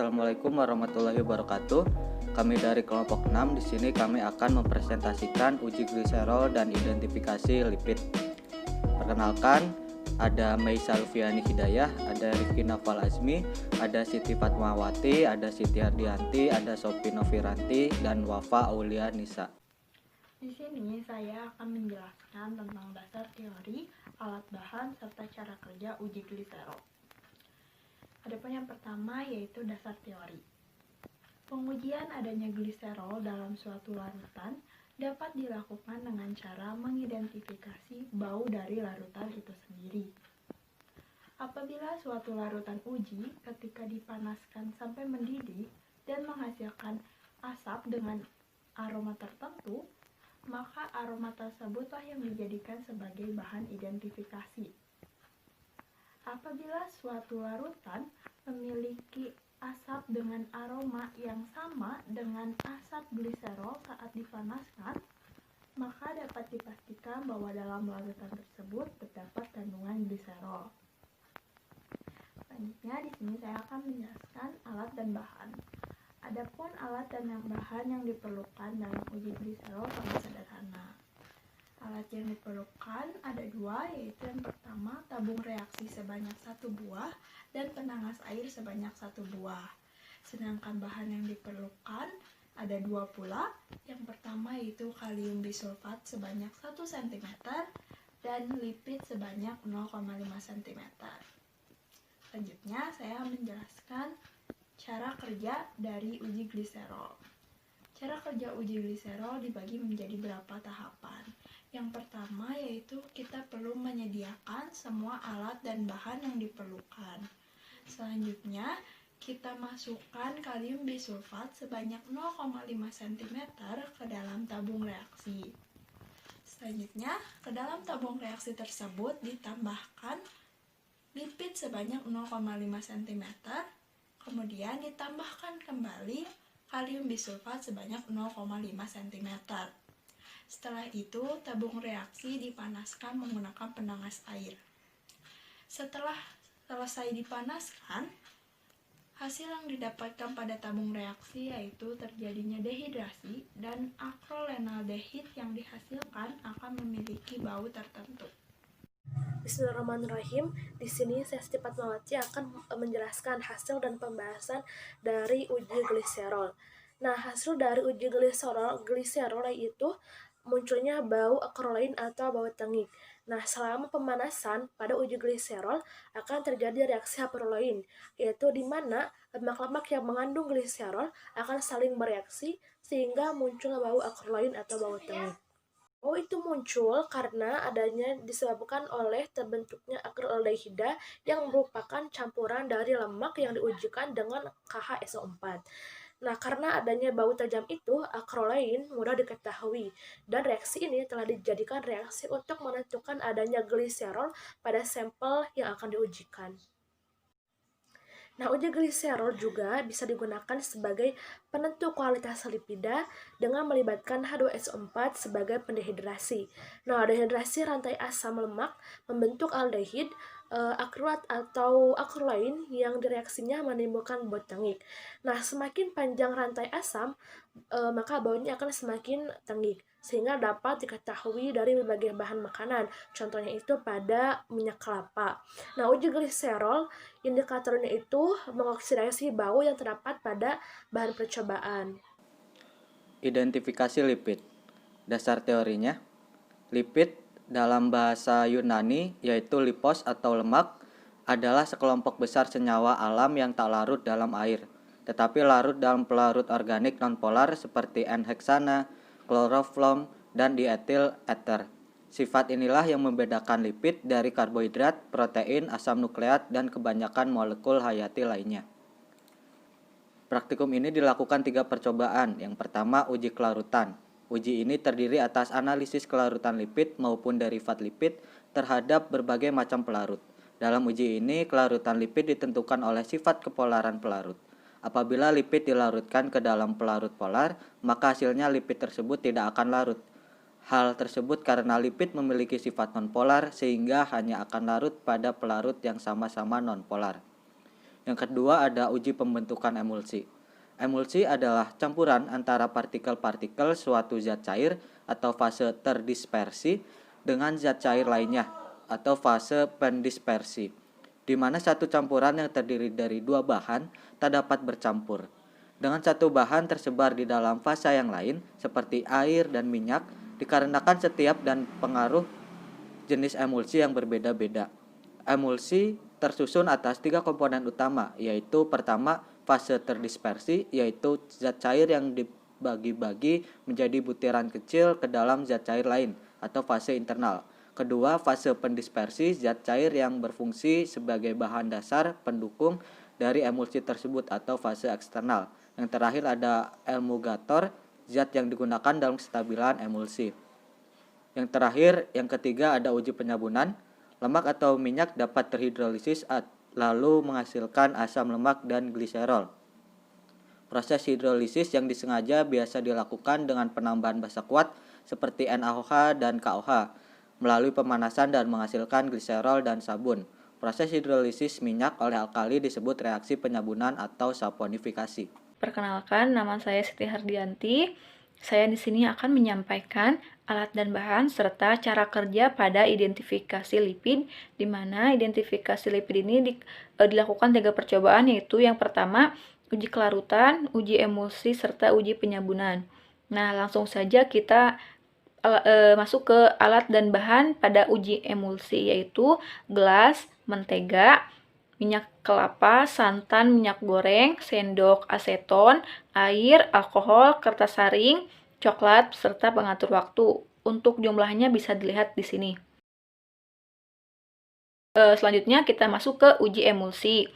Assalamualaikum warahmatullahi wabarakatuh. Kami dari kelompok 6 di sini kami akan mempresentasikan uji gliserol dan identifikasi lipid. Perkenalkan, ada Maisa Lufiani Hidayah, ada Rifki Nafal Azmi, ada Siti Fatmawati, ada Siti Ardianti, ada Sopi Noviranti, dan Wafa Aulia Nisa. Di sini saya akan menjelaskan tentang dasar teori, alat bahan, serta cara kerja uji gliserol. Adapun yang pertama yaitu dasar teori. Pengujian adanya gliserol dalam suatu larutan dapat dilakukan dengan cara mengidentifikasi bau dari larutan itu sendiri. Apabila suatu larutan uji ketika dipanaskan sampai mendidih dan menghasilkan asap dengan aroma tertentu, maka aroma tersebutlah yang dijadikan sebagai bahan identifikasi. Apabila suatu larutan memiliki asap dengan aroma yang sama dengan asap gliserol saat dipanaskan, maka dapat dipastikan bahwa dalam larutan tersebut terdapat kandungan gliserol. Selanjutnya di sini saya akan menjelaskan alat dan bahan. Adapun alat dan bahan yang diperlukan dalam uji gliserol sangat sederhana. Alat yang diperlukan ada dua, yaitu yang pertama tabung reaksi sebanyak 1 buah dan penangas air sebanyak 1 buah. Sedangkan bahan yang diperlukan ada dua pula. Yang pertama yaitu kalium bisulfat sebanyak 1 cm dan lipid sebanyak 0,5 cm. Selanjutnya saya menjelaskan cara kerja dari uji gliserol. Cara kerja uji gliserol dibagi menjadi beberapa tahapan. Yang pertama yaitu kita perlu menyediakan semua alat dan bahan yang diperlukan. Selanjutnya kita masukkan kalium bisulfat sebanyak 0,5 cm ke dalam tabung reaksi. Selanjutnya ke dalam tabung reaksi tersebut ditambahkan lipid sebanyak 0,5 cm. Kemudian ditambahkan kembali kalium bisulfat sebanyak 0,5 cm. Setelah itu, tabung reaksi dipanaskan menggunakan penangas air. Setelah selesai dipanaskan, hasil yang didapatkan pada tabung reaksi yaitu terjadinya dehidrasi dan akrolenaldehid yang dihasilkan akan memiliki bau tertentu. Bismillahirrahmanirrahim. Di sini saya Siti Fatmawati akan menjelaskan hasil dan pembahasan dari uji gliserol. Nah, hasil dari uji gliserol yaitu munculnya bau akrolin atau bau tengik. Nah, selama pemanasan pada uji gliserol akan terjadi reaksi haproloin, yaitu di mana lemak-lemak yang mengandung gliserol akan saling bereaksi sehingga muncul bau akrolin atau bau tengik. Bau itu muncul karena disebabkan oleh terbentuknya akraldehida yang merupakan campuran dari lemak yang diujikan dengan KHSO4. Nah, karena adanya bau tajam itu, akrolain mudah diketahui, dan reaksi ini telah dijadikan reaksi untuk menentukan adanya gliserol pada sampel yang akan diujikan. Nah, uji gliserol juga bisa digunakan sebagai penentu kualitas lipida dengan melibatkan H2SO4 sebagai pendehidrasi. Nah, dehidrasi rantai asam lemak membentuk aldehid, akrilat atau akrolain yang direaksinya menimbulkan bau tengik. Nah, semakin panjang rantai asam, maka baunya akan semakin tengik, sehingga dapat diketahui dari berbagai bahan makanan. Contohnya itu pada minyak kelapa. Nah, uji gliserol indikatornya itu mengoksidasi bau yang terdapat pada bahan percobaan. Identifikasi lipid. Dasar teorinya, lipid dalam bahasa Yunani yaitu lipos atau lemak adalah sekelompok besar senyawa alam yang tak larut dalam air, tetapi larut dalam pelarut organik nonpolar seperti N-heksana, kloroflom, dan dietil ether. Sifat inilah yang membedakan lipid dari karbohidrat, protein, asam nukleat, dan kebanyakan molekul hayati lainnya. Praktikum ini dilakukan 3 percobaan. Yang pertama, uji kelarutan. Uji ini terdiri atas analisis kelarutan lipid maupun derivat lipid terhadap berbagai macam pelarut. Dalam uji ini, kelarutan lipid ditentukan oleh sifat kepolaran pelarut. Apabila lipid dilarutkan ke dalam pelarut polar, maka hasilnya lipid tersebut tidak akan larut. Hal tersebut karena lipid memiliki sifat nonpolar sehingga hanya akan larut pada pelarut yang sama-sama nonpolar. Yang kedua ada uji pembentukan emulsi. Emulsi adalah campuran antara partikel-partikel suatu zat cair atau fase terdispersi dengan zat cair lainnya atau fase pendispersi, di mana satu campuran yang terdiri dari dua bahan tak dapat bercampur dengan satu bahan tersebar di dalam fase yang lain seperti air dan minyak, dikarenakan setiap dan pengaruh jenis emulsi yang berbeda-beda. Emulsi tersusun atas 3 komponen utama, yaitu pertama fase terdispersi, yaitu zat cair yang dibagi-bagi menjadi butiran kecil ke dalam zat cair lain atau fase internal. Kedua, fase pendispersi, zat cair yang berfungsi sebagai bahan dasar pendukung dari emulsi tersebut atau fase eksternal. Yang terakhir ada emulgator, zat yang digunakan dalam kestabilan emulsi. Yang terakhir, yang ketiga ada uji penyabunan. Lemak atau minyak dapat terhidrolisis lalu menghasilkan asam lemak dan gliserol. Proses hidrolisis yang disengaja biasa dilakukan dengan penambahan basa kuat seperti NaOH dan KOH melalui pemanasan dan menghasilkan gliserol dan sabun. Proses hidrolisis minyak oleh alkali disebut reaksi penyabunan atau saponifikasi. Perkenalkan, nama saya Siti Hardianti. Saya di sini akan menyampaikan alat dan bahan serta cara kerja pada identifikasi lipid, di mana identifikasi lipid ini dilakukan 3 percobaan, yaitu yang pertama uji kelarutan, uji emulsi, serta uji penyabunan. Nah, langsung saja kita masuk ke alat dan bahan pada uji emulsi, yaitu gelas, mentega, minyak kelapa, santan, minyak goreng, sendok aseton, air, alkohol, kertas saring, coklat, serta pengatur waktu. Untuk jumlahnya bisa dilihat di sini. Selanjutnya kita masuk ke uji emulsi,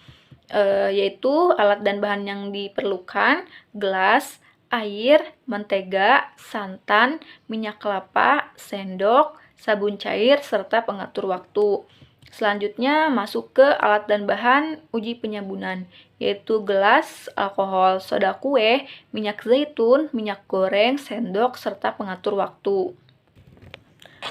yaitu alat dan bahan yang diperlukan: gelas, air, mentega, santan, minyak kelapa, sendok, sabun cair, serta pengatur waktu. Selanjutnya masuk ke alat dan bahan uji penyabunan, yaitu gelas, alkohol, soda kue, minyak zaitun, minyak goreng, sendok, serta pengatur waktu.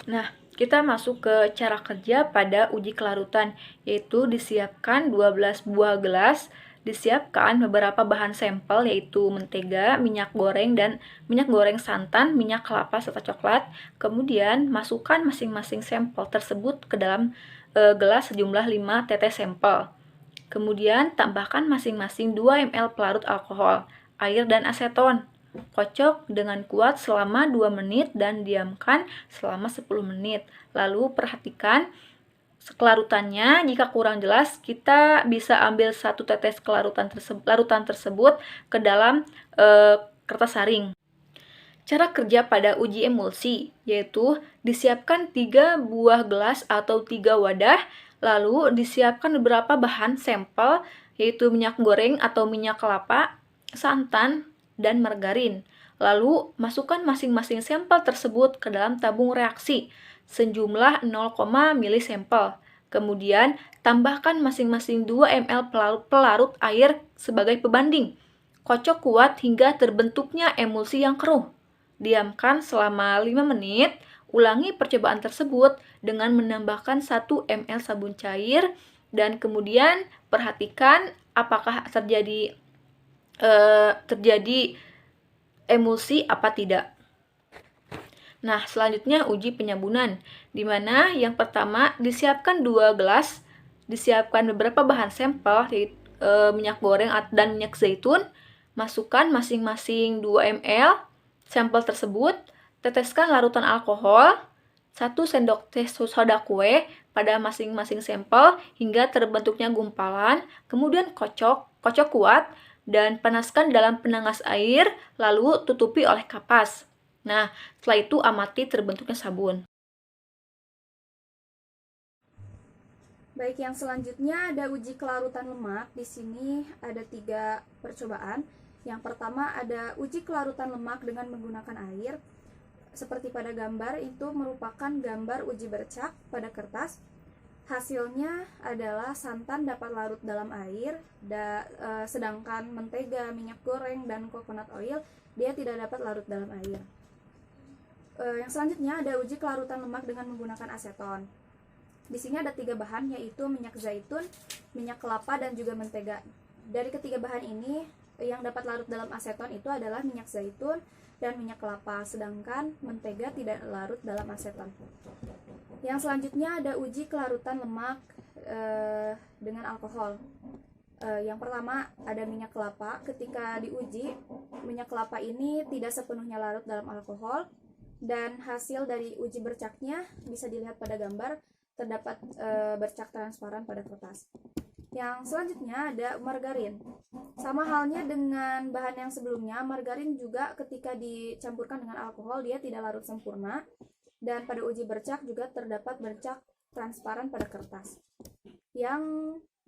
Nah, kita masuk ke cara kerja pada uji kelarutan, yaitu disiapkan 12 buah gelas, disiapkan beberapa bahan sampel, yaitu mentega, minyak goreng santan, minyak kelapa, serta coklat. Kemudian masukkan masing-masing sampel tersebut ke dalam gelas sejumlah 5 tetes sampel. Kemudian tambahkan masing-masing 2 ml pelarut alkohol, air, dan aseton. Kocok dengan kuat selama 2 menit dan diamkan selama 10 menit. Lalu perhatikan kelarutannya. Jika kurang jelas, kita bisa ambil 1 tetes larutan tersebut ke dalam kertas saring. Cara kerja pada uji emulsi, yaitu disiapkan 3 buah gelas atau 3 wadah, lalu disiapkan beberapa bahan sampel, yaitu minyak goreng atau minyak kelapa, santan, dan margarin. Lalu masukkan masing-masing sampel tersebut ke dalam tabung reaksi sejumlah 0, mili sampel. Kemudian tambahkan masing-masing 2 ml pelarut air sebagai pembanding. Kocok kuat hingga terbentuknya emulsi yang keruh. Diamkan selama 5 menit. Ulangi percobaan tersebut dengan menambahkan 1 ml sabun cair dan kemudian perhatikan apakah terjadi emulsi apa tidak. Nah, selanjutnya uji penyabunan, di mana yang pertama disiapkan 2 gelas, disiapkan beberapa bahan sampel, yaitu minyak goreng dan minyak zaitun. Masukkan masing-masing 2 ml sampel tersebut, teteskan larutan alkohol, 1 sendok teh soda kue pada masing-masing sampel hingga terbentuknya gumpalan, kemudian kocok kuat, dan panaskan dalam penanas air, lalu tutupi oleh kapas. Nah, setelah itu amati terbentuknya sabun. Baik, yang selanjutnya ada uji kelarutan lemak. Di sini ada 3 percobaan. Yang pertama ada uji kelarutan lemak dengan menggunakan air. Seperti pada gambar, itu merupakan gambar uji bercak pada kertas. Hasilnya adalah santan dapat larut dalam air, sedangkan mentega, minyak goreng, dan coconut oil dia tidak dapat larut dalam air. Yang selanjutnya ada uji kelarutan lemak dengan menggunakan aseton. Di sini ada 3 bahan, yaitu minyak zaitun, minyak kelapa, dan juga mentega. Dari ketiga bahan ini, yang dapat larut dalam aseton itu adalah minyak zaitun dan minyak kelapa, sedangkan mentega tidak larut dalam aseton. Yang selanjutnya ada uji kelarutan lemak dengan alkohol. Yang pertama ada minyak kelapa. Ketika diuji, minyak kelapa ini tidak sepenuhnya larut dalam alkohol, dan hasil dari uji bercaknya bisa dilihat pada gambar, terdapat bercak transparan pada kertas. Yang selanjutnya ada margarin. Sama halnya dengan bahan yang sebelumnya, margarin juga ketika dicampurkan dengan alkohol dia tidak larut sempurna, dan pada uji bercak juga terdapat bercak transparan pada kertas. Yang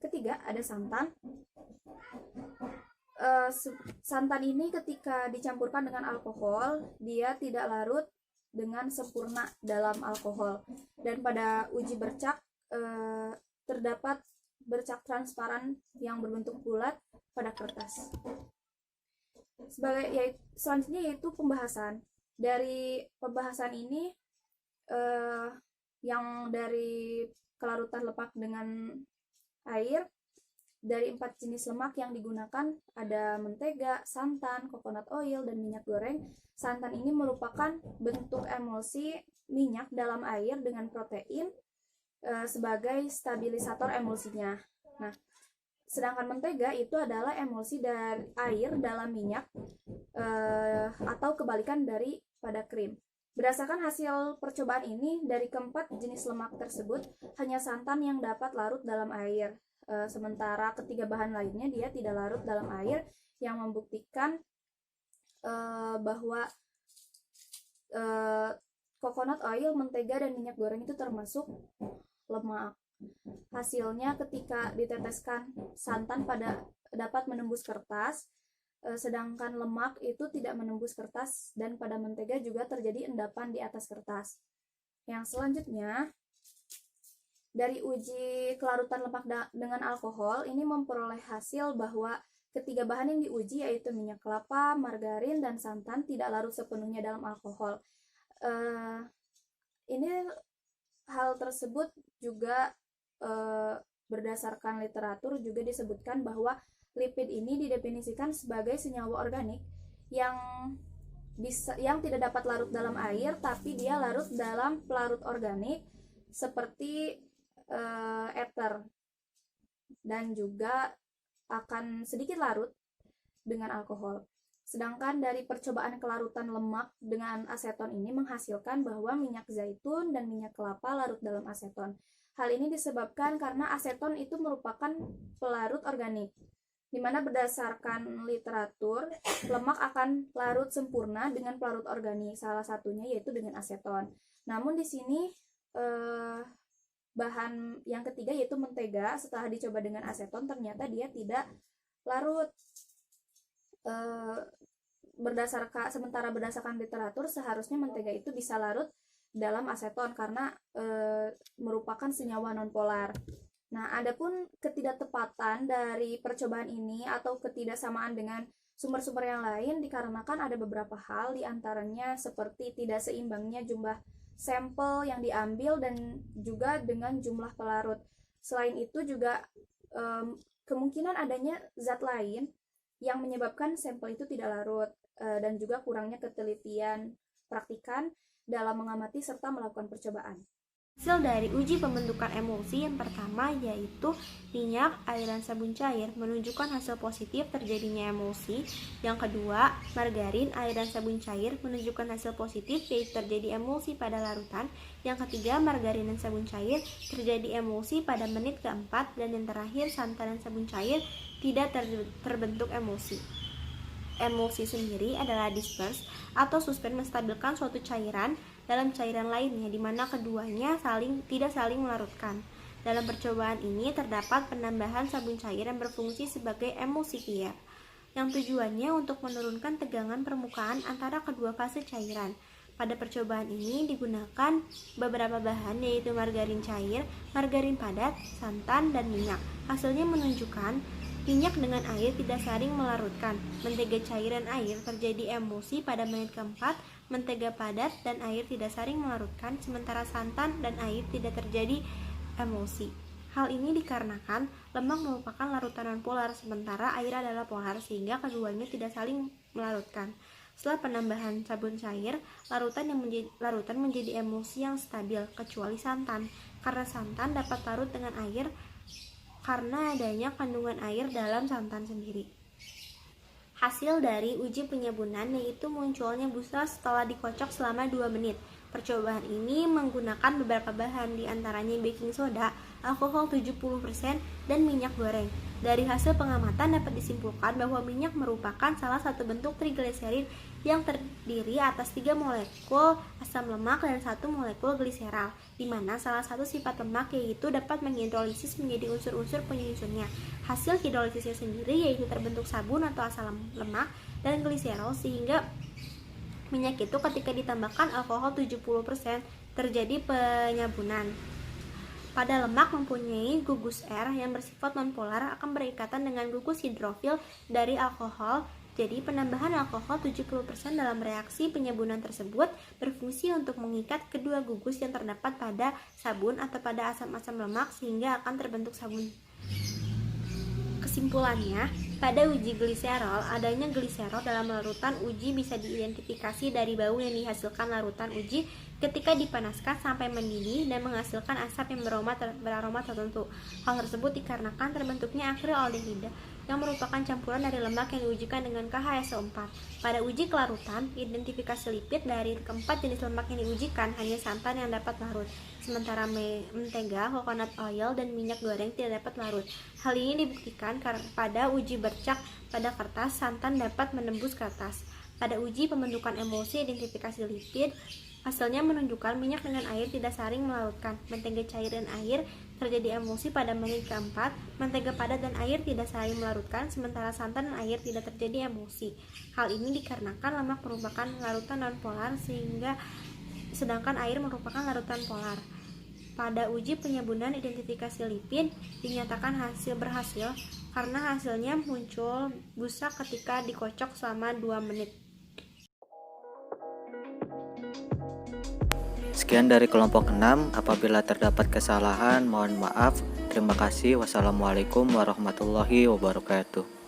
ketiga ada santan. Santan ini ketika dicampurkan dengan alkohol dia tidak larut dengan sempurna dalam alkohol, dan pada uji bercak terdapat bercak transparan yang berbentuk bulat pada kertas. Selanjutnya yaitu pembahasan. Dari pembahasan ini yang dari kelarutan lemak dengan air, dari 4 jenis lemak yang digunakan ada mentega, santan, coconut oil, dan minyak goreng. Santan ini merupakan bentuk emulsi minyak dalam air dengan protein sebagai stabilisator emulsinya. Nah, sedangkan mentega itu adalah emulsi dari air dalam minyak atau kebalikan dari pada krim. Berdasarkan hasil percobaan ini, dari keempat jenis lemak tersebut hanya santan yang dapat larut dalam air, sementara ketiga bahan lainnya dia tidak larut dalam air, yang membuktikan bahwa coconut oil, mentega, dan minyak goreng itu termasuk lemak. Hasilnya ketika diteteskan santan dapat menembus kertas, sedangkan lemak itu tidak menembus kertas, dan pada mentega juga terjadi endapan di atas kertas. Yang selanjutnya, dari uji kelarutan lemak dengan alkohol ini memperoleh hasil bahwa ketiga bahan yang diuji, yaitu minyak kelapa, margarin, dan santan, tidak larut sepenuhnya dalam alkohol. Ini hal tersebut juga berdasarkan literatur juga disebutkan bahwa lipid ini didefinisikan sebagai senyawa organik yang tidak dapat larut dalam air, tapi dia larut dalam pelarut organik seperti ether, dan juga akan sedikit larut dengan alkohol. Sedangkan dari percobaan kelarutan lemak dengan aseton ini menghasilkan bahwa minyak zaitun dan minyak kelapa larut dalam aseton. Hal ini disebabkan karena aseton itu merupakan pelarut organik, di mana berdasarkan literatur, lemak akan larut sempurna dengan pelarut organik, salah satunya yaitu dengan aseton. Namun di sini bahan yang ketiga yaitu mentega, setelah dicoba dengan aseton ternyata dia tidak larut. Sementara berdasarkan literatur seharusnya mentega itu bisa larut dalam aseton karena merupakan senyawa nonpolar. Nah, adapun ketidaktepatan dari percobaan ini atau ketidaksamaan dengan sumber-sumber yang lain dikarenakan ada beberapa hal, diantaranya seperti tidak seimbangnya jumlah sampel yang diambil dan juga dengan jumlah pelarut. Selain itu juga kemungkinan adanya zat lain yang menyebabkan sampel itu tidak larut, dan juga kurangnya ketelitian praktikan dalam mengamati serta melakukan percobaan. Hasil dari uji pembentukan emulsi yang pertama yaitu minyak, air, dan sabun cair menunjukkan hasil positif terjadinya emulsi. Yang kedua, margarin, air, dan sabun cair menunjukkan hasil positif yaitu terjadi emulsi pada larutan. Yang ketiga, margarin dan sabun cair terjadi emulsi pada menit keempat. Dan yang terakhir, santan dan sabun cair tidak terbentuk emulsi. Emulsi sendiri adalah disperse atau suspend menstabilkan suatu cairan dalam cairan lainnya, di mana keduanya tidak saling melarutkan. Dalam percobaan ini terdapat penambahan sabun cair yang berfungsi sebagai emulsifier, yang tujuannya untuk menurunkan tegangan permukaan antara kedua fase cairan. Pada percobaan ini digunakan beberapa bahan, yaitu margarin cair, margarin padat, santan, dan minyak. Hasilnya menunjukkan minyak dengan air tidak saling melarutkan. Mentega cair dan air terjadi emulsi pada menit keempat. Mentega padat dan air tidak saling melarutkan, sementara santan dan air tidak terjadi emulsi. Hal ini dikarenakan lemak merupakan larutan nonpolar sementara air adalah polar sehingga keduanya tidak saling melarutkan. Setelah penambahan sabun cair, larutan menjadi emulsi yang stabil kecuali santan, karena santan dapat larut dengan air karena adanya kandungan air dalam santan sendiri. Hasil dari uji penyabunan yaitu munculnya busa setelah dikocok selama 2 menit. Percobaan ini menggunakan beberapa bahan, diantaranya baking soda, alkohol 70%, dan minyak goreng. Dari hasil pengamatan dapat disimpulkan bahwa minyak merupakan salah satu bentuk trigliserid yang terdiri atas 3 molekul asam lemak dan 1 molekul gliserol, di mana salah satu sifat lemak yaitu dapat menghidrolisis menjadi unsur-unsur penyusunnya. Hasil hidrolisisnya sendiri yaitu terbentuk sabun atau asam lemak dan gliserol, sehingga minyak itu ketika ditambahkan alkohol 70% terjadi penyabunan. Pada lemak mempunyai gugus R yang bersifat nonpolar akan berikatan dengan gugus hidrofil dari alkohol. Jadi penambahan alkohol 70% dalam reaksi penyabunan tersebut berfungsi untuk mengikat kedua gugus yang terdapat pada sabun atau pada asam-asam lemak sehingga akan terbentuk sabun. Kesimpulannya, pada uji gliserol, adanya gliserol dalam larutan uji bisa diidentifikasi dari bau yang dihasilkan larutan uji ketika dipanaskan sampai mendidih dan menghasilkan asap yang beraroma tertentu. Hal tersebut dikarenakan terbentuknya akrilaldehida yang merupakan campuran dari lemak yang diujikan dengan KHSO4. Pada uji kelarutan, identifikasi lipid dari keempat jenis lemak yang diujikan hanya santan yang dapat larut, sementara mentega, coconut oil, dan minyak goreng tidak dapat larut. Hal ini dibuktikan karena pada uji bercak pada kertas, santan dapat menembus kertas. Pada uji pembentukan emulsi identifikasi lipid, hasilnya menunjukkan minyak dengan air tidak saling melarutkan. Mentega cair dan air terjadi emulsi pada menit keempat, mentega padat dan air tidak saling melarutkan, sementara santan dan air tidak terjadi emulsi. Hal ini dikarenakan lemak merupakan larutan nonpolar sedangkan air merupakan larutan polar. Pada uji penyabunan identifikasi lipid dinyatakan berhasil karena hasilnya muncul busa ketika dikocok selama 2 menit. Sekian dari kelompok 6. Apabila terdapat kesalahan, mohon maaf. Terima kasih. Wassalamualaikum warahmatullahi wabarakatuh.